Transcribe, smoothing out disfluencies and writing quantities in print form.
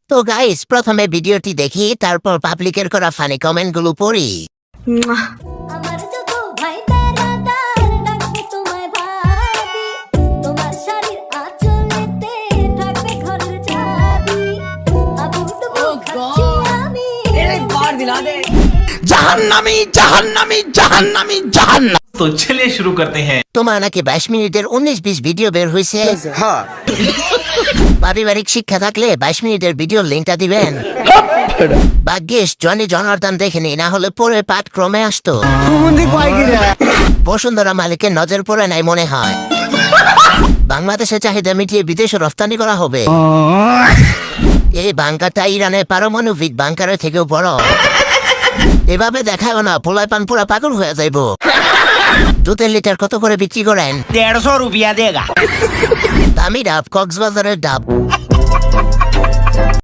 তো গাইস প্রথমে ভিডিওটি দেখি, তারপর পাবলিকের করা ফানি কমেন্টগুলো পড়ি। আমার যত ভাই বেড়াদার ডাকবে তোমায় ভাবি, তোমার শাড়ির আঁচলেতে থাকবে ঘরের চাবি, আবুডুবু খাচ্ছি আমি। জাহান্নামী জাহান্নামী জাহান্নামী জাহান্নাম। तो चलिए शुरू करते हैं। তোমার নাকি 22 মিনিটের 19-20 ভিডিও বের হয়েছে। পারিবারিক শিক্ষা থাকলে 22 মিনিটের ভিডিও লিঙ্কটা দিবেন। ভাগ্যিস জনি জনার্দন দেখেনি, না হলে পরে পাঠ ক্রমে আসতো। বসুন্ধরা মালিকের নজর পড়ে নাই মনে হয়। বাংলাদেশের চাহিদা মিটিয়ে বিদেশে রফতানি করা হবে। এই বাংকারটা ইরানের পারমাণবিক বাংকারের থেকেও বড়। এভাবে দেখাও না, পোলায় পান পুরা পাগল হয়ে যাইব। দুধের লিটার কত করে বিক্রি করেন? 150 रुपया देगा। দামি ডাব, কক্সবাজারের ডাব।